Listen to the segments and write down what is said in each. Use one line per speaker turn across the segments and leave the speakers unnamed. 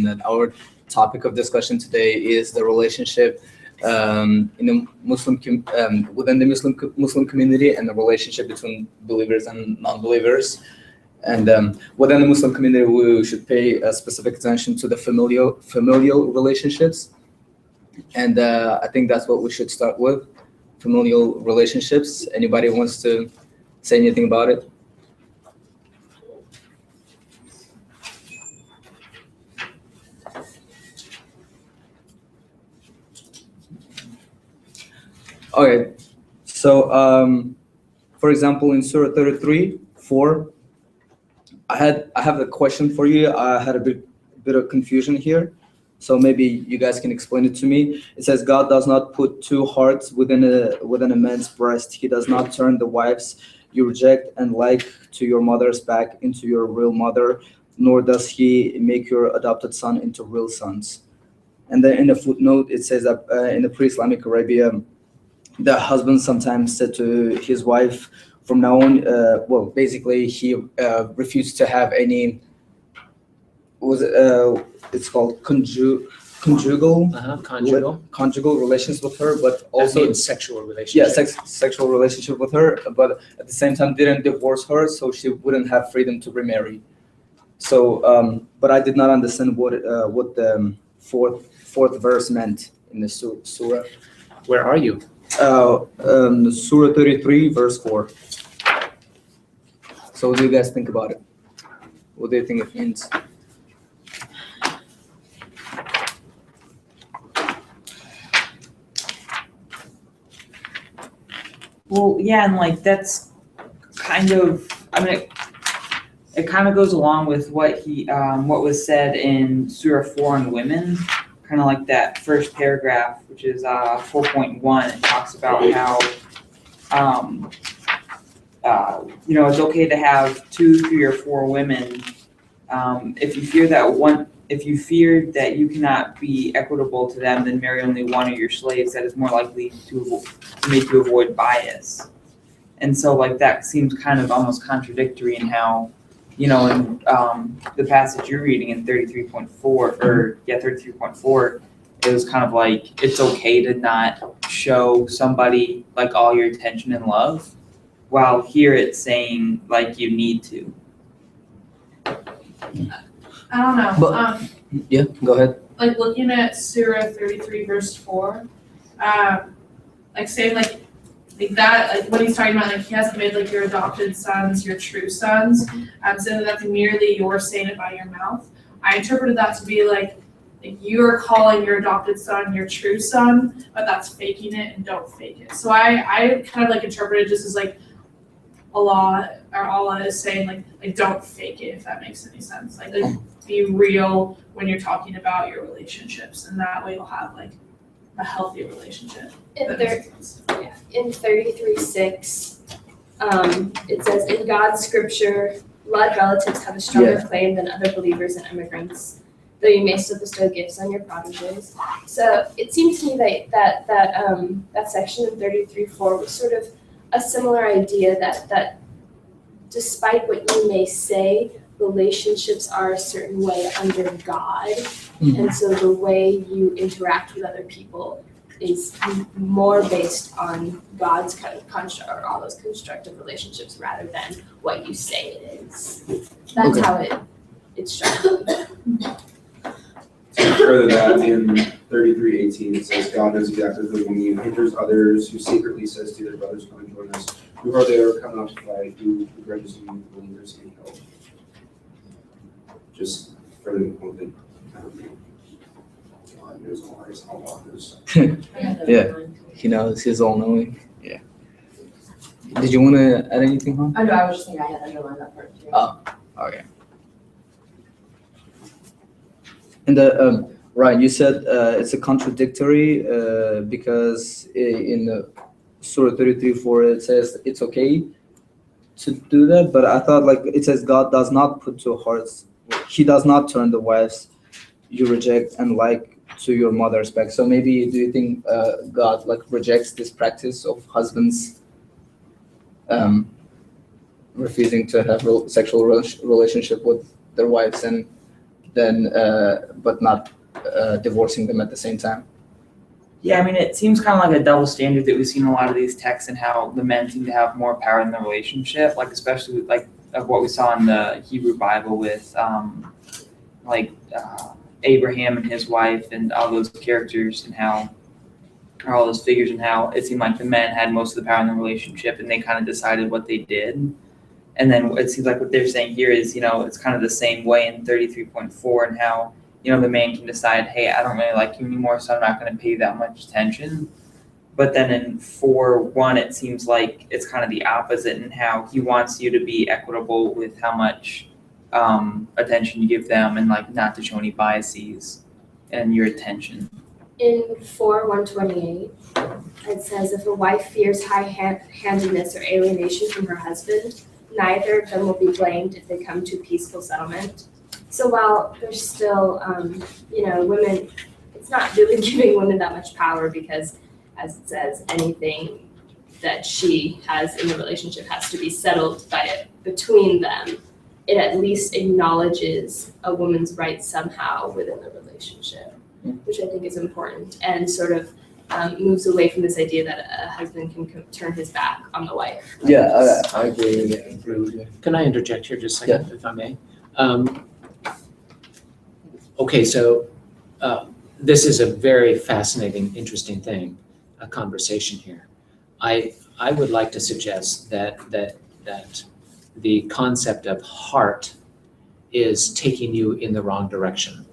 that our topic of discussion today is the relationship in the within the Muslim community and the relationship between believers and non-believers. And within the Muslim community, we should pay specific attention to the familial relationships. And I think that's what we should start with, familial relationships. Anybody wants to say anything about it? Okay, so for example, in Surah 33:4, I have a question for you. I had a bit of confusion here, so maybe you guys can explain it to me. It says, God does not put two hearts within a man's breast. He does not turn the wives you reject and like to your mother's back into your real mother, nor does he make your adopted son into real sons. And then in the footnote, it says that in the pre-Islamic Arabia, the husband sometimes said to his wife, from now on, basically he refused to have any, it's called conjugal relations with her, but also
sexual relationship.
Yeah, sexual relationship with her, but at the same time didn't divorce her, so she wouldn't have freedom to remarry. So, but I did not understand what the fourth verse meant in the surah.
Where are you?
Surah 33, verse 4. So what do you guys think about it? What do you think it means?
Well, yeah, and like that's kind of, I mean, it kind of goes along with what was said in Surah 4 on women, kind of like that first paragraph, which is 4.1. It talks about how, it's okay to have 2, 3, or 4 women. If you fear that you cannot be equitable to them, then marry only one of your slaves. That is more likely to make you avoid bias. And so, like, that seems kind of almost contradictory in how, in the passage you're reading in 33.4, it was kind of like it's okay to not show somebody like all your attention and love, while here it's saying like you need to.
I don't know.
But, yeah, go ahead.
Like looking at Surah 33 verse 4, like saying like that, like what he's talking about, like he hasn't made like your adopted sons your true sons, saying that's merely you're saying it by your mouth. I interpreted that to be like you're calling your adopted son your true son, but that's faking it and don't fake it. So I kind of like interpreted just as like Allah is saying like don't fake it, if that makes any sense. Like be real when you're talking about your relationships, and that way you'll have like a healthy relationship.
In 33:6, it says, in God's scripture, blood relatives have a stronger claim than other believers and immigrants, though you may still bestow gifts on your proteges. So it seems to me that section in 33:4 was sort of a similar idea that despite what you may say, relationships are a certain way under God. Mm-hmm. And so the way you interact with other people is more based on God's kind of construct, or all those constructive relationships, rather than what you say it is. That's how it's structured.
Further that in 33:18, it says, God knows exactly who you mean, hinders others who secretly says to their brothers, come and join us. Who are they who are coming out to fight? Who begrudges you believers any help? Just further the point that God knows all his knows.
Yeah, he knows, he's all knowing. Yeah. Did you want to add anything, huh?
Oh, no, I was just thinking I had underlined that part too.
Oh, okay. And Ryan, you said it's a contradictory because in the Surah 33:4 it says it's okay to do that, but I thought like it says God does not put two hearts. He does not turn the wives you reject and like to your mother's back. So maybe do you think God like rejects this practice of husbands refusing to have sexual relationship with their wives and but not divorcing them at the same time.
Yeah, I mean, it seems kind of like a double standard that we see in a lot of these texts and how the men seem to have more power in the relationship, like especially like of what we saw in the Hebrew Bible with Abraham and his wife and all those characters and how all those figures and how it seemed like the men had most of the power in the relationship and they kind of decided what they did. And then it seems like what they're saying here is, it's kind of the same way in 33.4 and how the man can decide, hey, I don't really like you anymore, so I'm not going to pay you that much attention. But then in 4:1, it seems like it's kind of the opposite in how he wants you to be equitable with how much attention you give them and like not to show any biases and your attention.
In 4:128, it says, if a wife fears high-handedness or alienation from her husband, neither of them will be blamed if they come to a peaceful settlement. So while there's still, women, it's not really giving women that much power because, as it says, anything that she has in the relationship has to be settled between them. It at least acknowledges a woman's rights somehow within the relationship, which I think is important and sort of moves away from this idea that a husband can turn his back on the wife.
Yeah, I agree with you.
Can I interject here just a second, if I may? Okay, so this is a very fascinating, interesting thing, a conversation here. I would like to suggest that the concept of heart is taking you in the wrong direction.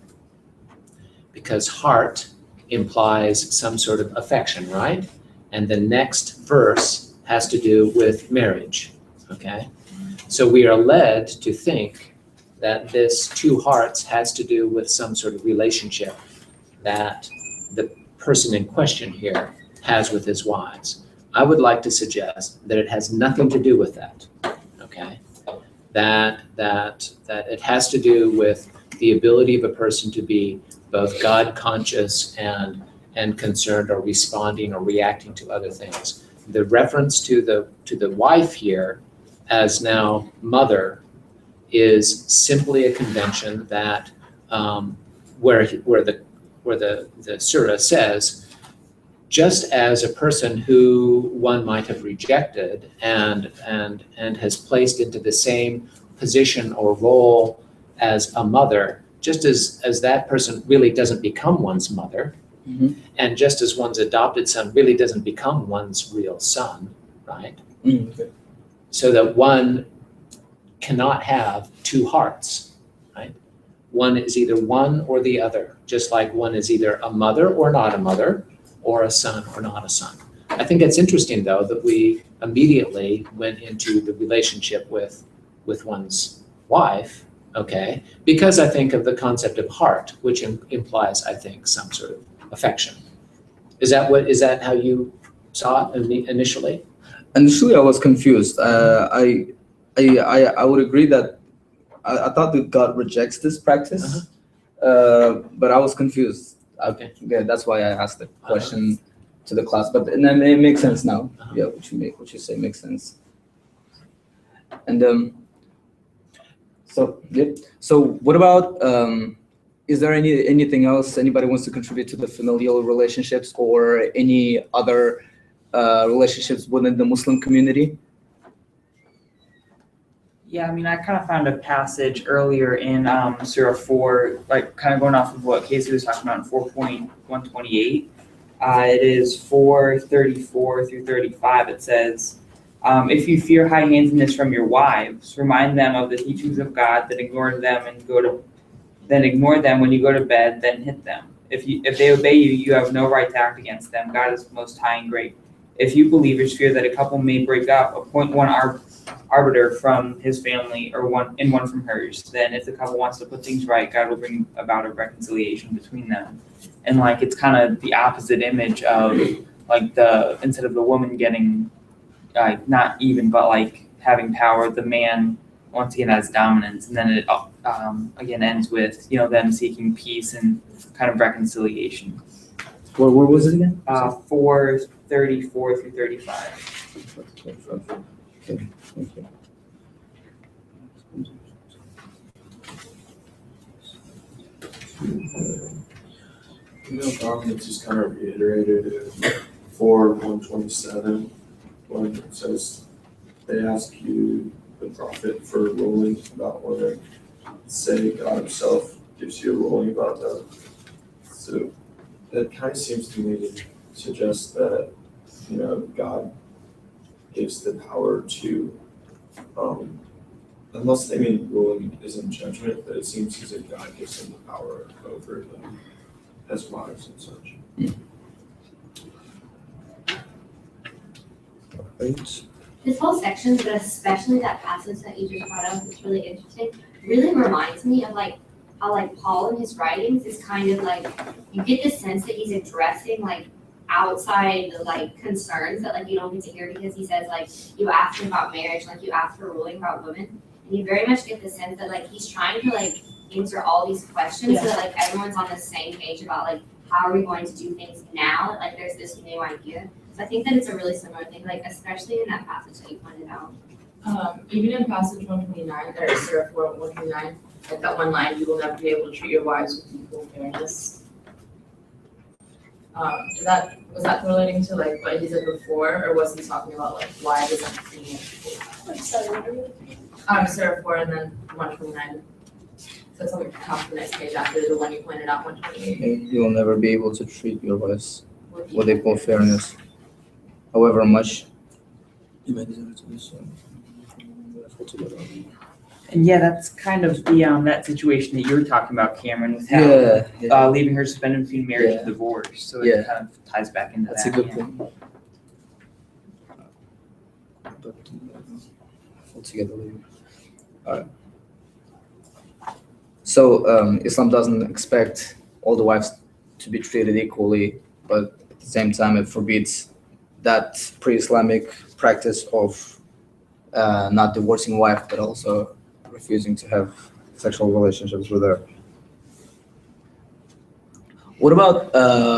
Because heart implies some sort of affection, right? And the next verse has to do with marriage, okay? So we are led to think that this two hearts has to do with some sort of relationship that the person in question here has with his wives. I would like to suggest that it has nothing to do with that, okay? That it has to do with the ability of a person to be both God conscious and concerned or responding or reacting to other things. The reference to the wife here as now mother is simply a convention that where the surah says, just as a person who one might have rejected and has placed into the same position or role as a mother, just as that person really doesn't become one's mother, and just as one's adopted son really doesn't become one's real son, right?
Okay.
So that one cannot have two hearts, right? One is either one or the other, just like one is either a mother or not a mother, or a son or not a son. I think it's interesting, though, that we immediately went into the relationship with one's wife, okay? Because I think of the concept of heart, which implies, I think, some sort of affection. Is that how you saw it initially?
Initially, I was confused. I would agree that I thought that God rejects this practice, but I was confused.
Okay.
Yeah, that's why I asked the question to the class. But then it makes sense now. Yeah, what you say makes sense. And so what about is there anything else anybody wants to contribute to the familial relationships or any other relationships within the Muslim community?
Yeah, I mean, I kind of found a passage earlier in Surah 4, like kind of going off of what Casey was talking about in 4.128. It is 4:34 through 35. It says, if you fear high-handedness from your wives, remind them of the teachings of God, then ignore them when you go to bed, then hit them. If they obey you, you have no right to act against them. God is most high and great. If you believers fear that a couple may break up, appoint one arbiter from his family or one from hers. Then if the couple wants to put things right, God will bring about a reconciliation between them. And like it's kind of the opposite image of like instead of the woman getting not even but like having power, the man once again has dominance, and then it again ends with them seeking peace and kind of reconciliation.
Where was it again?
4:34 through 35.
Okay, thank you.
You know, Dominic just kind of reiterated it for 127, when it says, they ask you, the prophet, for a ruling about whether, say, God himself gives you a ruling about that. So that kind of seems to me to suggest that, you know, God gives the power to, unless they mean ruling isn't judgment, but it seems as if God gives them the power over them as wives and such.
Right.
This whole section, but especially that passage that you just brought up, is really interesting. Really reminds me of like how like Paul in his writings is kind of like, you get the sense that he's addressing like outside the like concerns that like you don't get to hear, because he says like, you ask him about marriage, like you ask for a ruling about women, and you very much get the sense that like he's trying to like answer all these questions so that like everyone's on the same page about like how are we going to do things now, like there's this new idea. So I think that it's a really similar thing, like especially in that passage that you pointed out.
Even in passage 129, or Surah 4, 129, like that one line, you will never be able to treat your wives with equal fairness. Was that relating to like what he said before, or was he talking about like why it isn't treating it equal?
I'm sorry, what are we looking
Surah 4 and then 129. So it's on the top of the next page after the one you pointed out, 128.
You will never be able to treat your wives with equal fairness, however much.
And yeah, that's kind of the that situation that you were talking about, Cameron, with how leaving her suspended between marriage and divorce. So it kind of ties back into
That's
that.
a good thing. But altogether, alright. So Islam doesn't expect all the wives to be treated equally, but at the same time it forbids that pre-Islamic practice of not divorcing wife, but also refusing to have sexual relationships with her. What about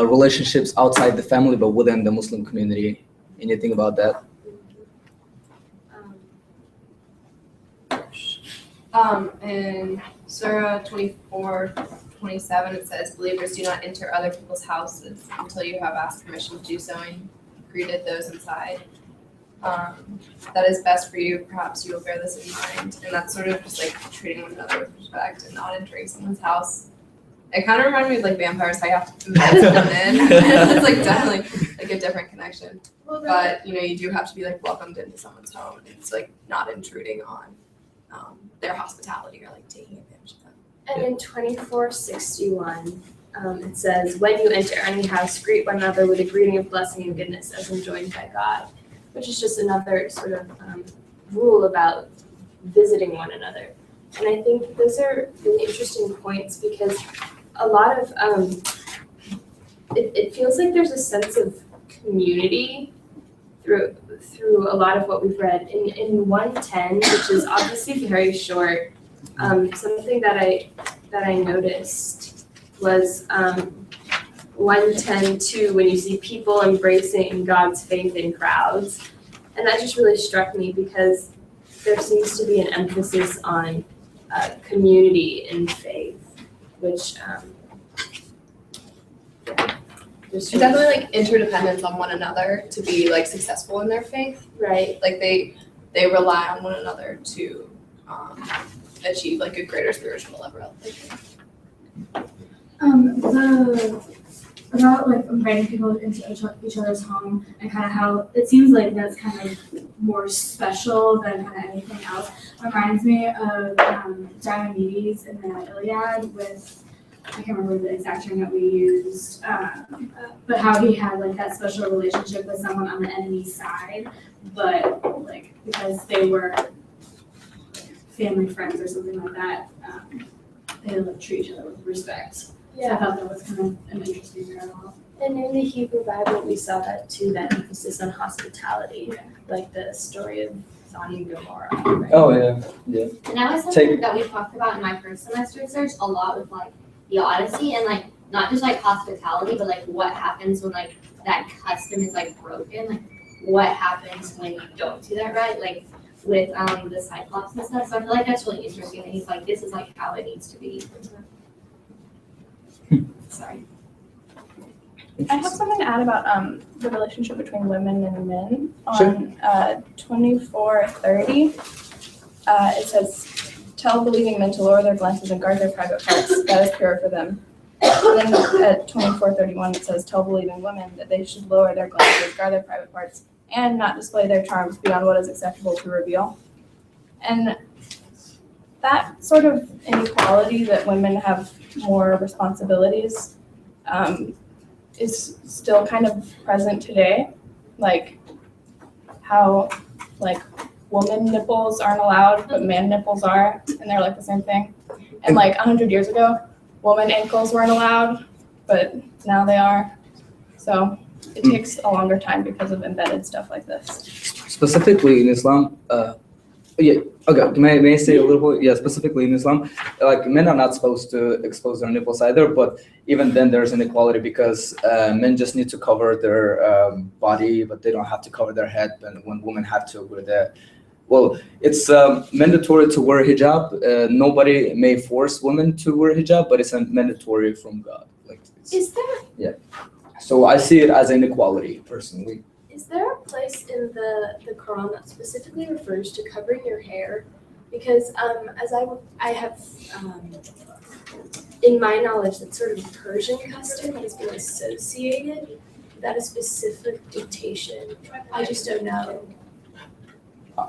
relationships outside the family but within the Muslim community? Anything about that?
In Surah 24:27, it says, believers do not enter other people's houses until you have asked permission to do so and greeted those inside. That is best for you. Perhaps you will bear this in mind. And that's sort of just like treating one another with respect and not entering someone's house. It kind of reminded me of like vampires, how you have to invite them in. It's like definitely like a different connection. But you know, you do have to be like welcomed into someone's home. It's like not intruding on their hospitality or like taking advantage of them.
And in 24:61, it says, when you enter any house, greet one another with a greeting of blessing and goodness as enjoined by God, which is just another sort of rule about visiting one another. And I think those are really interesting points because a lot of, it feels like there's a sense of community through a lot of what we've read. In 110, which is obviously very short, something that I noticed was 110:2, when you see people embracing God's faith in crowds. And that just really struck me because there seems to be an emphasis on community in faith, which
It's definitely like interdependence on one another to be like successful in their faith.
right.
Like they rely on one another to achieve like a greater spiritual level.
About like inviting people into each other's home and kind of how it seems like that's kind of more special than kind of anything else. Reminds me of Diomedes in the Iliad with, I can't remember the exact term that we used, but how he had like that special relationship with someone on the enemy's side, but like because they were family friends or something like that, they like treat each other with respect. So I thought that was kind of an interesting parallel.
And in the Hebrew Bible, we saw that too, that emphasis on hospitality, like the story of Sodom and Gomorrah. Right?
Oh yeah.
And that was something that we talked about in my first semester research a lot with like the Odyssey, and like not just like hospitality, but like what happens when like that custom is like broken, like what happens when you don't do that right, like with the Cyclops and stuff. So I feel like that's really interesting that he's like, this is like how it needs to be.
I have something to add about the relationship between women and men.
Sure.
On 24:30, it says, "Tell believing men to lower their glances and guard their private parts. That is pure for them." And then at 24:31, it says, "Tell believing women that they should lower their glances, guard their private parts, and not display their charms beyond what is acceptable to reveal." And that sort of inequality that women have more responsibilities is still kind of present today. Like how like woman nipples aren't allowed, but man nipples are, and they're like the same thing. And like 100 years ago, woman ankles weren't allowed, but now they are. So it takes a longer time because of embedded stuff like this.
Specifically in Islam, yeah, okay, may I say a little bit? Yeah, specifically in Islam, like men are not supposed to expose their nipples either, but even then there's inequality because men just need to cover their body, but they don't have to cover their head, and when women have to wear that. Well, it's mandatory to wear hijab. Nobody may force women to wear hijab, but it's a mandatory from God. Like,
Is there
so I see it as inequality personally.
Is there a place in the Quran that specifically refers to covering your hair? Because as I have in my knowledge, that sort of Persian custom has been associated with that a specific dictation. I just don't know.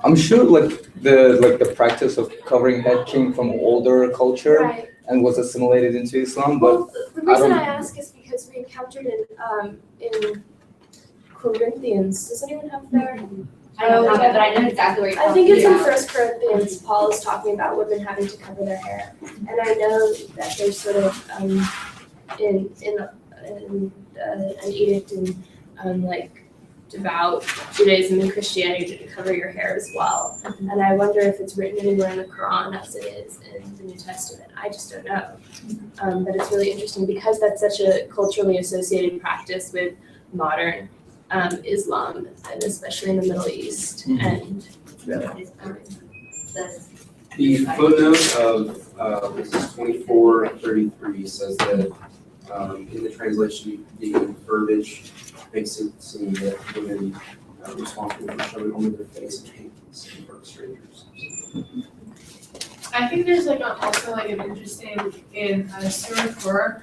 I'm sure the practice of covering head came from older culture
Right.
and was assimilated into Islam, but
Well, the reason
don't-
I ask is because we encountered in Corinthians. Does anyone have their?
I don't have it, but I know exactly where you're
I
talking
think it's in
about.
1 Corinthians. Paul is talking about women having to cover their hair, and I know that there's sort of in an edict in like devout Judaism and Christianity to cover your hair as well. And I wonder if it's written anywhere in the Quran as it is in the New Testament. I just don't know. But it's really interesting because that's such a culturally associated practice with modern Islam, and especially in the Middle East. And really,
The footnote of this is 24:33 says that in the translation, the verbiage makes it seem that women are responsible for showing only their face and hands in front of strangers.
I think there's also an interesting in Surah 4,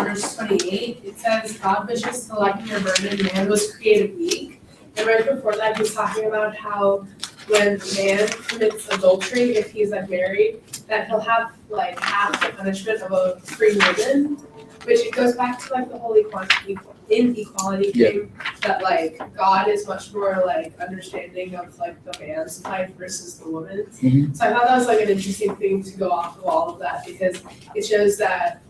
verse 28. It says, "God wishes to lighten your burden. Man was created weak." And right before that, he's talking about how when a man commits adultery, if he's married, that he'll have half the punishment of a free woman. Which it goes back to the whole inequality thing that God is much more understanding of the man's life versus the woman's.
Mhm.
So I thought that was an interesting thing to go off of all of that because it shows that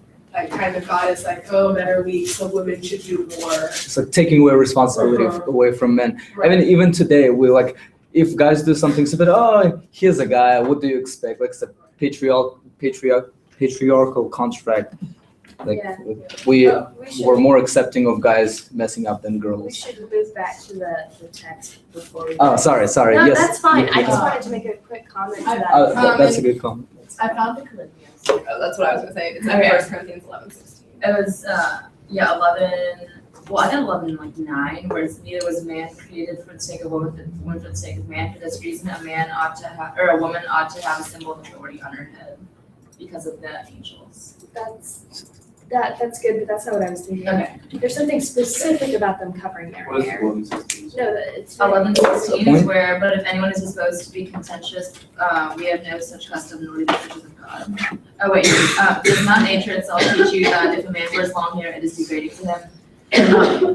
kind of God is oh, men are weak, so women should do more.
it's like taking away responsibility away from men. I mean, even today, we if guys do something stupid, oh, here's a guy, what do you expect? It's a patriarchal construct.
Yeah.
We
should,
were more accepting of guys messing up than
we
girls.
should move back to the text before we.
Oh, sorry,
No,
yes.
that's fine. I
Yeah.
just wanted to make a quick comment to that.
That's a good comment.
I found the Corinthians.
Oh, that's what I was gonna say. It's in
Okay.
1 Corinthians 11:16.
It was, 11, well, I got 11:9, where it's neither was man created for the sake of woman, but woman for the sake of man. For this reason, a man ought to have, or a woman ought to have a symbol of authority on her head because of the angels.
That's good, but that's not what I was thinking.
Okay.
There's something specific about them covering their
What is
hair.
11:16?
No, it's.
11:16 is
point?
where, but if anyone is disposed to be contentious, we have no such custom nor the churches of God. Oh wait, does not nature itself teach you that if a man wears long hair, it is degrading to him?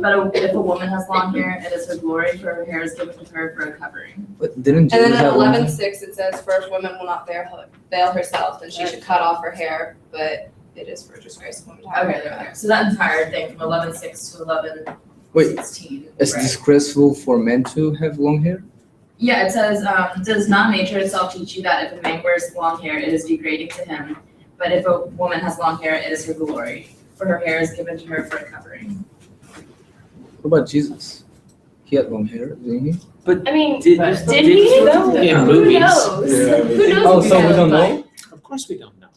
But if a woman has long hair, it is her glory, for her hair is given to her for a covering.
But didn't
And then
Jesus
in
have one?
11:6 it says, "For if woman will not veil herself, then she should cut off her hair, but it is for disgrace of woman to have
Okay,
hair."
there. So that entire thing from 11:6 to 11:16.
It's
right?
disgraceful for men to have long hair?
Yeah, it says, does not nature itself teach you that if a man wears long hair, it is degrading to him? But if a woman has long hair, it is her glory, for her hair is given to her for a covering.
What about Jesus? He had long hair, didn't he?
I mean,
Did
he? No.
In
Who
movies.
knows?
Yeah.
Who knows?
Oh,
if he
so we
does,
don't
but
know?
Of course we don't know.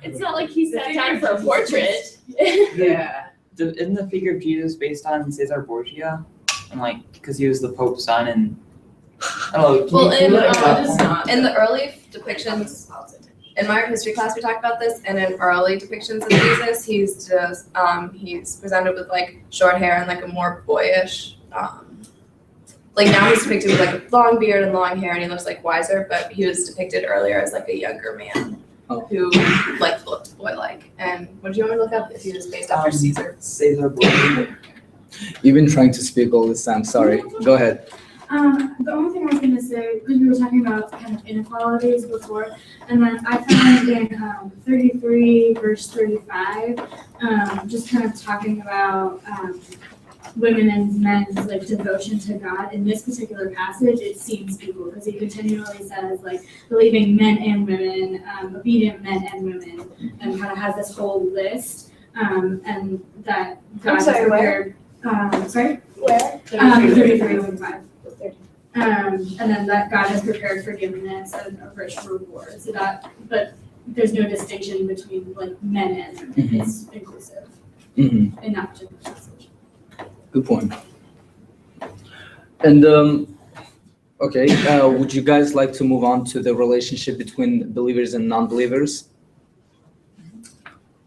It's not like he sat down for a portrait.
Yeah.
Isn't the figure of Jesus based on Caesar Borgia? And like, because he was the Pope's son, and I don't know.
Well,
can you look
it
up-
is not. In the early depictions, in my art history class, we talked about this, and in early depictions of Jesus, he's just, he's presented with like short hair and like a more boyish, like now he's depicted with like a long beard and long hair and he looks like wiser, but he was depicted earlier as like a younger man who like looked boy-like. And what do you want me to look up if he was based after Caesar?
Caesar Borgia.
You've been trying to speak all this time. Sorry. Go ahead.
The only thing I was gonna say, because we were talking about kind of inequalities before, and then I found in 33 verse 35, just kind of talking about women and men's like devotion to God. In this particular passage, it seems equal because he continually says like believing men and women, obedient men and women, and kind of has this whole list, and that God has prepared. Sorry.
Where?
33 35. And then that God has prepared forgiveness and a rich reward. So that, but there's no distinction between like men and women.
Mhm.
It's inclusive
Mm-hmm.
in that particular passage.
Good point. And okay, would you guys like to move on to the relationship between believers and non-believers?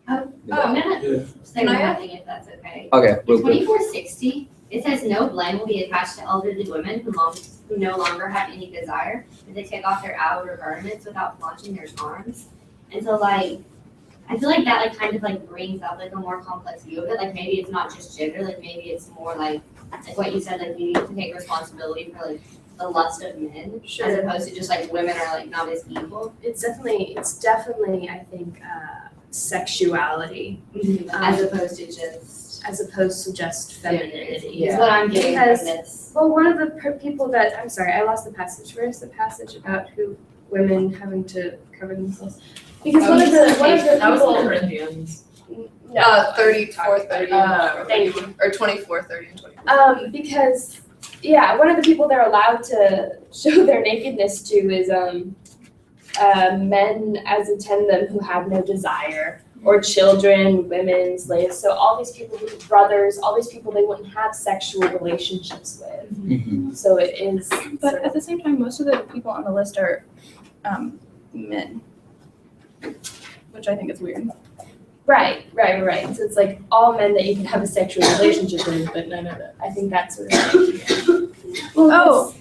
I'm gonna
Yeah.
say one more thing if that's okay.
Okay,
In
real quick.
2460, it says no blame will be attached to elderly women who no longer have any desire, if they take off their outer garments without flaunting their charms. And so like, I feel like that like kind of like brings up like a more complex view of it. Like maybe it's not just gender, like maybe it's more like what you said, like you need to take responsibility for like the lust of men, as opposed to just like women are like not as evil.
It's definitely, I think, sexuality
As opposed to just
femininity.
is what I'm getting
Because-
from this.
Well, one of the people that, I'm sorry, I lost the passage. Where's the passage about who women having to cover themselves? Because one of the
That was in
people.
Corinthians.
No.
34, 30,
Thank you.
or 24, 30, and 24.
Because, yeah, one of the people they're allowed to show their nakedness to is men as attend them who have no desire, or children, women, slaves. So all these people, brothers, all these people they wouldn't have sexual relationships with.
Mhm.
So it is.
But at the same time, most of the people on the list are men, which I think is weird.
Right. So it's like all men that you can have a sexual relationship with, but none of it. I think that's sort of.
Oh.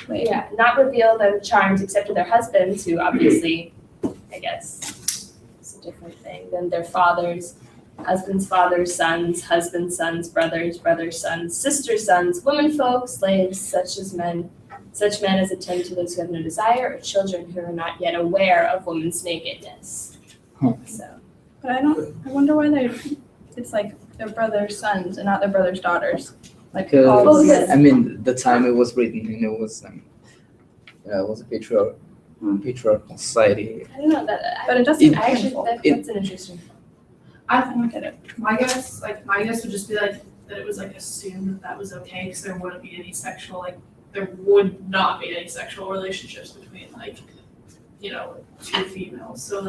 Wait.
Yeah, not reveal their charms except to their husbands, who obviously, I guess, it's a different thing than their fathers, husbands, fathers, sons, husbands, sons, brothers, brothers, sons, sisters, sons, women folk, slaves, such men as attend to those who have no desire, or children who are not yet aware of woman's nakedness.
Huh.
So.
But I wonder why it's like their brother's sons and not their brother's daughters. Like all of
Because I mean, the time it was written, and it was it was a patriarchal society.
I don't know that.
But it doesn't.
I actually, that's an interesting.
I don't get it. My guess would just be like that it was like assumed that was okay because there wouldn't be any sexual there would not be any sexual relationships between two females. So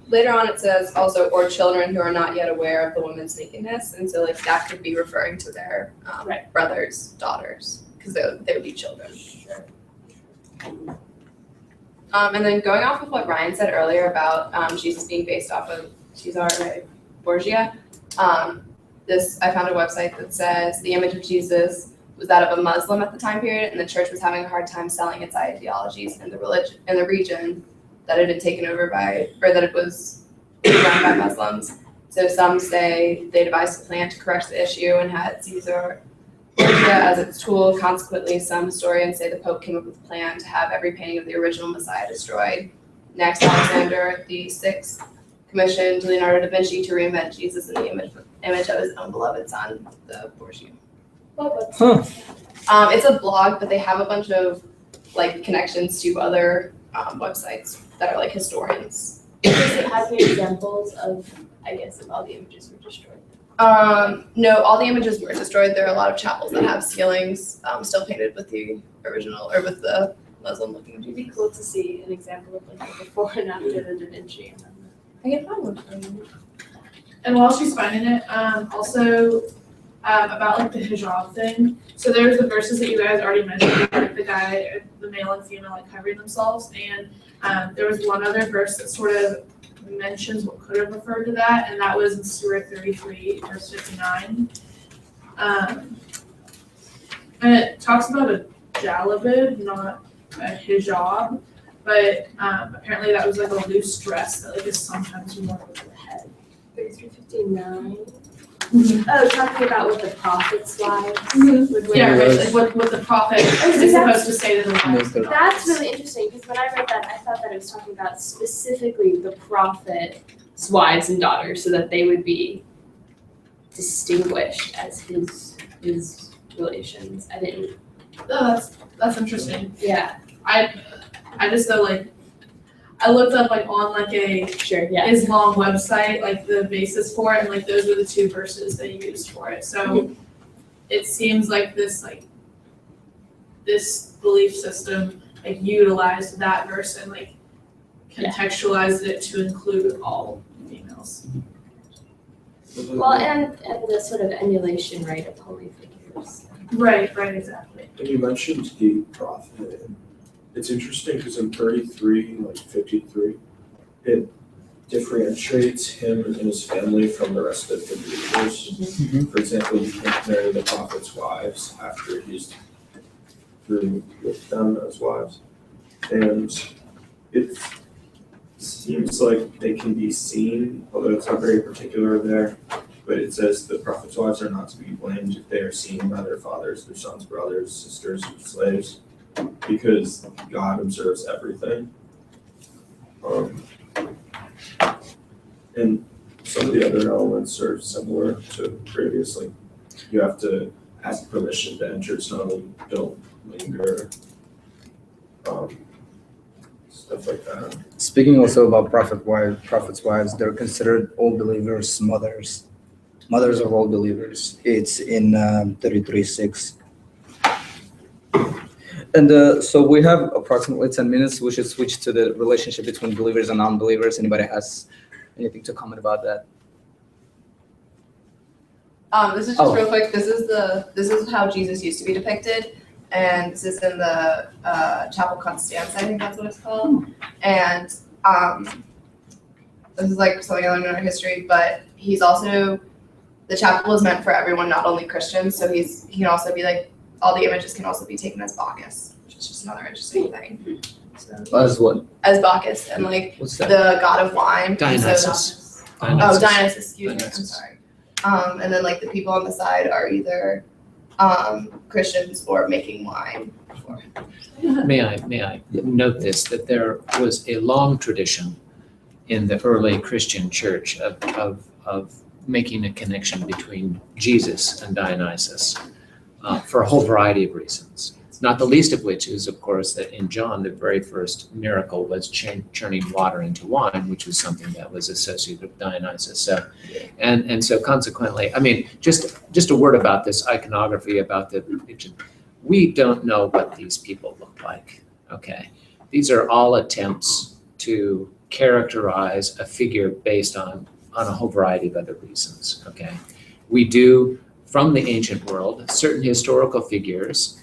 Later on, it says also, or children who are not yet aware of the woman's nakedness, and so like that could be referring to their brothers, daughters, because they would be children. And then going off of what Ryan said earlier about Jesus being based off of Caesar Borgia, I found a website that says the image of Jesus was that of a Muslim at the time period, and the church was having a hard time selling its ideologies in the region that it had taken over that it was run by Muslims. So some say they devised a plan to correct the issue and had Caesar Borgia as its tool. Consequently, some historians say the Pope came up with a plan to have every painting of the original Messiah destroyed. Next, Alexander VI commissioned Leonardo da Vinci to reinvent Jesus in the image of his own beloved son, the Borgia.
Huh.
It's a blog, but they have a bunch of connections to other websites that are historians.
Does it have any examples of, I guess, of all the images were destroyed?
No, all the images were destroyed. There are a lot of chapels that have ceilings still painted with the original or with the Muslim looking.
It'd be cool to see an example of the before and after the Da Vinci.
I can find one for you.
And while she's finding it, also about like the hijab thing. So there's the verses that you guys already mentioned, like the guy, the male and female, like covering themselves, and there was one other verse that sort of mentions what could have referred to that, and that was in Surah 33, verse 59. And it talks about a jalabib, not a hijab, but apparently that was like a loose dress that like is sometimes worn over the head.
3359. Oh, talking about what the prophets' wives would wear.
Yeah, right, like what the prophet is supposed to say to the wives.
That's really interesting, because when I read that, I thought that it was talking about specifically the prophet's wives and daughters, so that they would be distinguished as his relations. I didn't.
Oh, that's interesting.
Yeah.
I just know like I looked up like on like a
Sure. Yeah.
Islam website like the basis for it, and like those were the two verses they used for it. So it seems like this belief system like utilized that verse and like contextualized it to include all females.
Well, and the sort of emulation, right, of holy figures.
Right, exactly.
And you mentioned the prophet. It's interesting because in 33, like 53, it differentiates him and his family from the rest of the believers. For example, you can't marry the prophet's wives after he's through with them as wives. And it seems like they can be seen, although it's not very particular there, but it says the prophet's wives are not to be blamed if they are seen by their fathers, their sons, brothers, sisters, or slaves, because God observes everything. And some of the other elements are similar to previously. You have to ask permission to enter, so don't linger, stuff like that.
Speaking also about prophets' wives, they're considered all believers' mothers of all believers. It's in 33:6. And so we have approximately 10 minutes. We should switch to the relationship between believers and non-believers. Anybody has anything to comment about that?
This is just real quick. This is how Jesus used to be depicted, and this is in the Chapel Constance, I think that's what it's called. And this is like something I learned in our history, but he's also, the chapel is meant for everyone, not only Christians. So he can also be like, all the images can also be taken as Bacchus, which is just another interesting thing. So,
As what?
as Bacchus, and like
What's that?
the god of wine.
Dionysus.
Oh, Dionysus, excuse me, I'm
Dionysus.
sorry. And then like the people on the side are either Christians or making wine for him.
May I note this, that there was a long tradition in the early Christian church of making a connection between Jesus and Dionysus for a whole variety of reasons. Not the least of which is, of course, that in John, the very first miracle was churning water into wine, which was something that was associated with Dionysus. So, and so consequently, I mean, just a word about this iconography, about the picture. We don't know what these people look like, okay? These are all attempts to characterize a figure based on a whole variety of other reasons, okay? We do, from the ancient world, certain historical figures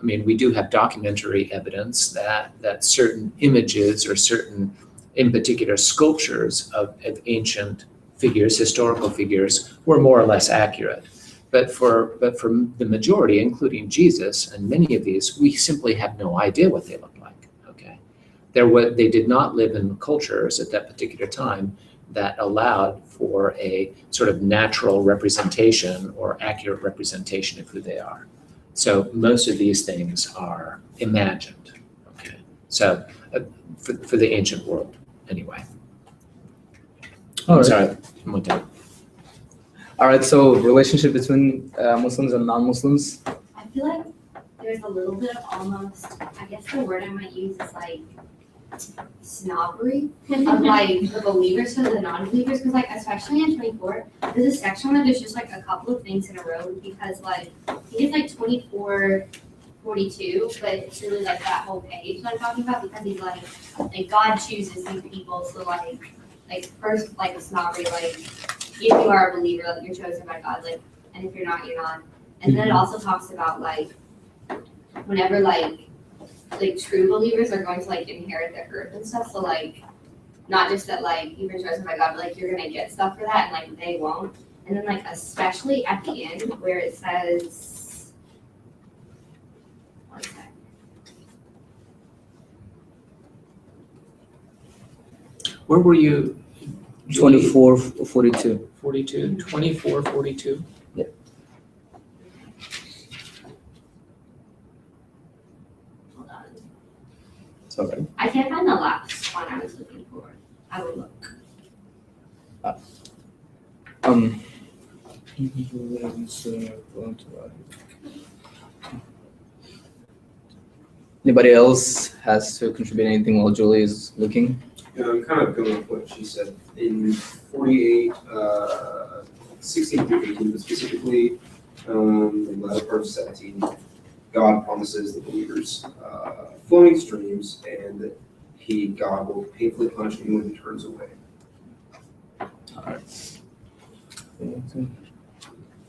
we do have documentary evidence that certain images or certain, in particular, sculptures of ancient figures, historical figures, were more or less accurate. But for the majority, including Jesus and many of these, we simply have no idea what they look like, okay? They did not live in cultures at that particular time that allowed for a sort of natural representation or accurate representation of who they are. So most of these things are imagined, okay? So for the ancient world, anyway.
All right.
Sorry, I'm with that.
All right, so relationship between Muslims and non-Muslims.
I feel like there's a little bit of almost, I guess the word I might use is like snobbery of like the believers to the non-believers, because like especially in 24, there's a section where there's just like a couple of things in a row, because like I think it's like 24, 42, but it's really like that whole page that I'm talking about, because he's like God chooses these people, so like like first, like snobbery, like if you are a believer, like you're chosen by God, like, and if you're not, you're not. And then it also talks about like whenever like true believers are going to like inherit the earth and stuff. So like not just that like you've been chosen by God, but like you're gonna get stuff for that and like they won't. And then like especially at the end where it says one sec.
Where were you? Julie?
24, 42.
42, 24, 42?
Hold on.
It's okay.
I can't find the last one I was looking for. I will look.
Anybody else has to contribute anything while Julie is looking?
Yeah, I'm kind of going with what she said in 48, 16 through 18, but specifically the latter part of 17. God promises the believers flowing streams, and that God will painfully punish anyone who turns away.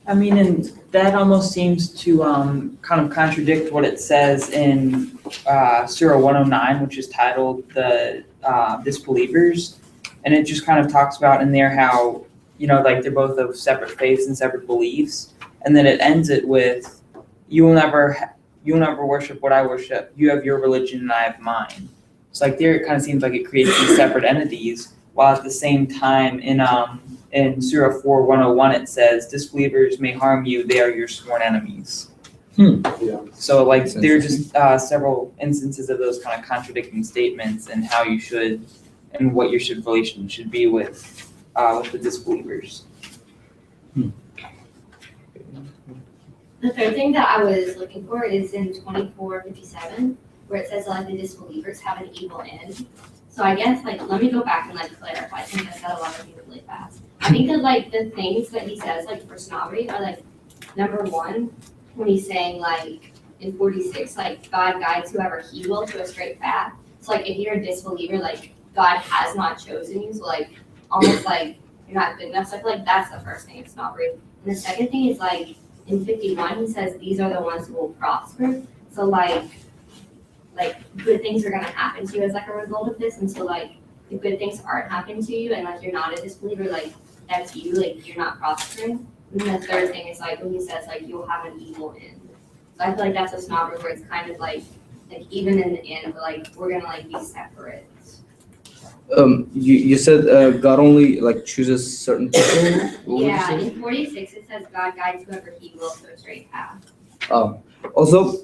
I mean, and that almost seems to kind of contradict what it says in Surah 109, which is titled the Disbelievers. And it just kind of talks about in there how, you know, like they're both of separate faiths and separate beliefs. And then it ends it with, you will never worship what I worship. You have your religion and I have mine. It's like there it kind of seems like it creates these separate entities, while at the same time in Surah 4:101 it says, disbelievers may harm you, they are your sworn enemies.
Yeah.
So like
That's
there are just several instances of those kind of contradicting statements and how you should and what your relation should be with the disbelievers.
The third thing that I was looking for is in 24:57, where it says like the disbelievers have an evil end. So I guess like let me go back and like clarify, since I said a lot of things really fast. I think that like the things that he says like for snobbery are like number one, when he's saying like in 46, like God guides whoever he will to a straight path. So like if you're a disbeliever, like God has not chosen you, so like almost like you're not good enough. So I feel like that's the first thing, it's snobbery. And the second thing is like in 51, he says these are the ones who will prosper. So like good things are gonna happen to you as like a result of this. And so like if good things aren't happening to you and like you're not a disbeliever, like that's you, like you're not prospering. And then the third thing is like when he says like you'll have an evil end. So I feel like that's a snobbery where it's kind of like even in the end, like we're gonna like be separate.
You said God only like chooses certain people? What would you
Yeah,
say?
in 46 it says God guides whoever he will to a straight path.
Also,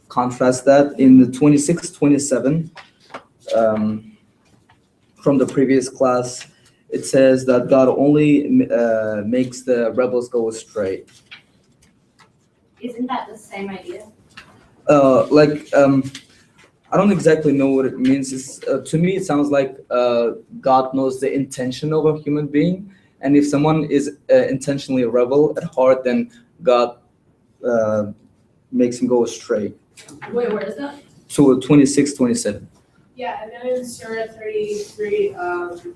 contrast that in the 26-27 from the previous class, it says that God only makes the rebels go astray.
Isn't that the same idea?
I don't exactly know what it means. It's, to me, it sounds like God knows the intention of a human being, and if someone is intentionally a rebel at heart, then God makes him go astray.
Wait, where is that?
So 26-27.
Yeah, and then in Surah 33,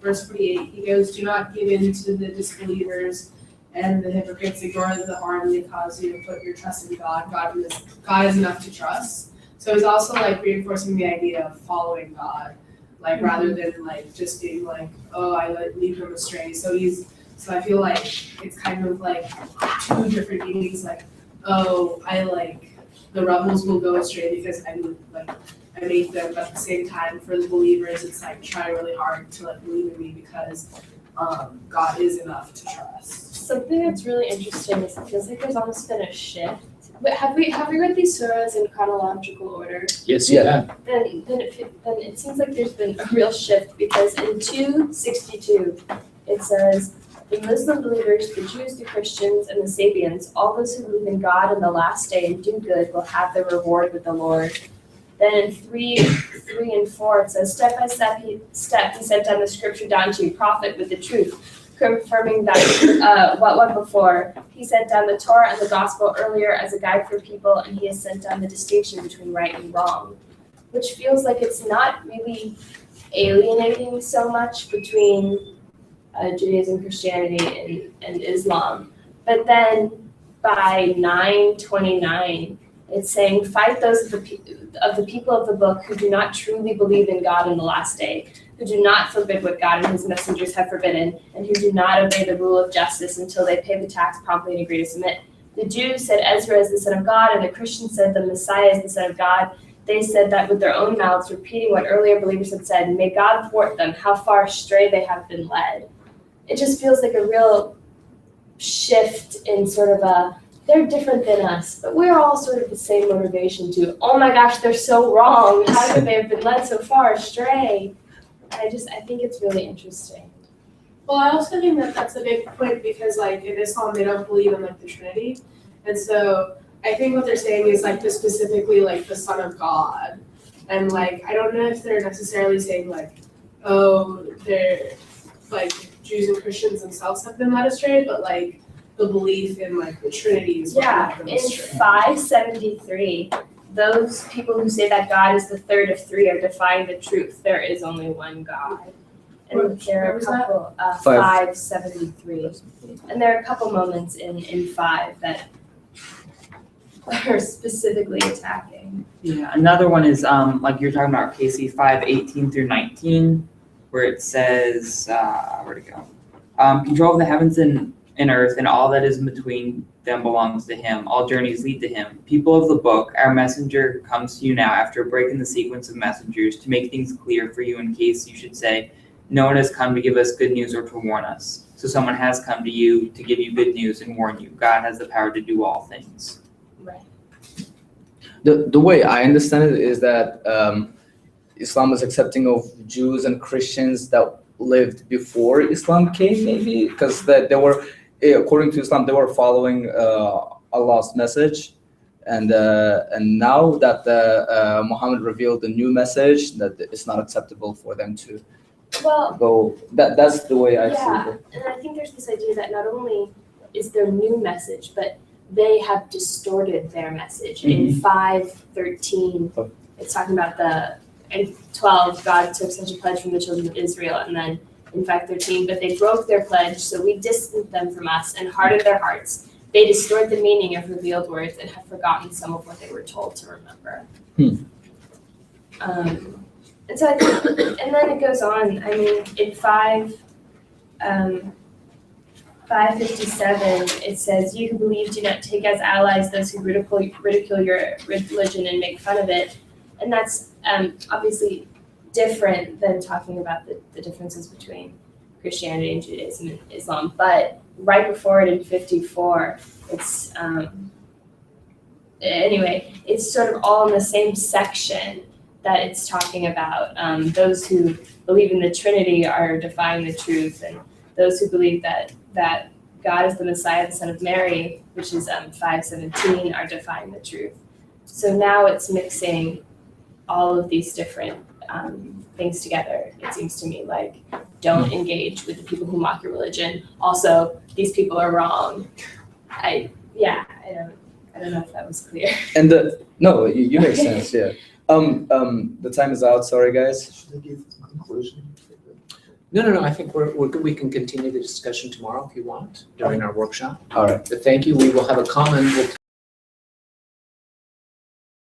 verse 48, he goes, do not give in to the disbelievers and the hypocrites, ignore the harm they cause you, to put your trust in God. God is enough to trust. So he's also like reinforcing the idea of following God, like rather than like just being like, oh, I like lead them astray. So I feel like it's kind of like two different meanings, like, oh, the rebels will go astray because I make them, but at the same time for the believers, it's like try really hard to like believe in me because God is enough to trust.
Something that's really interesting is it feels like there's almost been a shift. But have we read these surahs in chronological order?
Yes,
Yeah.
Then it seems like there's been a real shift, because in 2:62 it says the Muslim believers, the Jews, the Christians, and the Sabians, all those who believe in God and the last day and do good will have their reward with the Lord. Then in 3 and 4 it says step by step he sent down the scripture down to you, prophet with the truth, confirming that what went before. He sent down the Torah and the gospel earlier as a guide for people, and he has sent down the distinction between right and wrong. which feels like it's not really alienating so much between Judaism, Christianity, and Islam. But then by 9:29, it's saying, fight those of the people of the book who do not truly believe in God in the last day, who do not forbid what God and his messengers have forbidden, and who do not obey the rule of justice until they pay the tax promptly and agree to submit. The Jews said Ezra is the son of God, and the Christians said the Messiah is the son of God. They said that with their own mouths, repeating what earlier believers had said. May God thwart them, how far astray they have been led. It just feels like a real shift in sort of they're different than us, but we're all sort of the same motivation to, oh my gosh, they're so wrong. How could they have been led so far astray? I think it's really interesting.
Well, I also think that that's a big point because like in Islam, they don't believe in like the Trinity. And so I think what they're saying is like to specifically like the Son of God. And like, I don't know if they're necessarily saying like, oh, they're like Jews and Christians themselves have been led astray, but like the belief in like the Trinity is what led them
In
astray.
573, those people who say that God is the third of three are defying the truth. There is only one God. And there
Where
are a
was that?
couple, 573. And there are a couple moments in 5 that are specifically attacking.
Yeah, another one is like you're talking about KC 5:18 through 19, where it says where'd it go? Control of the heavens and earth and all that is in between them belongs to him. All journeys lead to him. People of the book, our messenger comes to you now after breaking the sequence of messengers to make things clear for you in case you should say, no one has come to give us good news or to warn us. So someone has come to you to give you good news and warn you. God has the power to do all things.
Right.
The way I understand it is that Islam is accepting of Jews and Christians that lived before Islam came, maybe because that they were, according to Islam, they were following Allah's message, and now that Muhammad revealed the new message, that it's not acceptable for them to go. That's the way I see it.
And I think there's this idea that not only is there new message, but they have distorted their message. In 5:13, it's talking about in 12, God took such a pledge from the children of Israel, and then in 5:13, but they broke their pledge, so we distanced them from us and hardened their hearts. They distort the meaning of revealed words and have forgotten some of what they were told to remember. And so I think, and then it goes on. I mean, in 5:57, it says, "You who believe do not take as allies those who ridicule your religion and make fun of it," and that's obviously different than talking about the differences between Christianity and Judaism and Islam. But right before it in 54, it's anyway, it's sort of all in the same section that it's talking about. Those who believe in the Trinity are defying the truth, and those who believe that God is the Messiah, the Son of Mary, which is 5:17, are defying the truth. So now it's mixing all of these different things together. It seems to me like, don't engage with the people who mock your religion. Also, these people are wrong. I don't know if that was clear.
And no, you make sense. Yeah. The time is out. Sorry, guys.
Should I give a conclusion?
No, I think we're good. We can continue the discussion tomorrow if you want during our workshop.
All right.
But thank you. We will have a common, we'll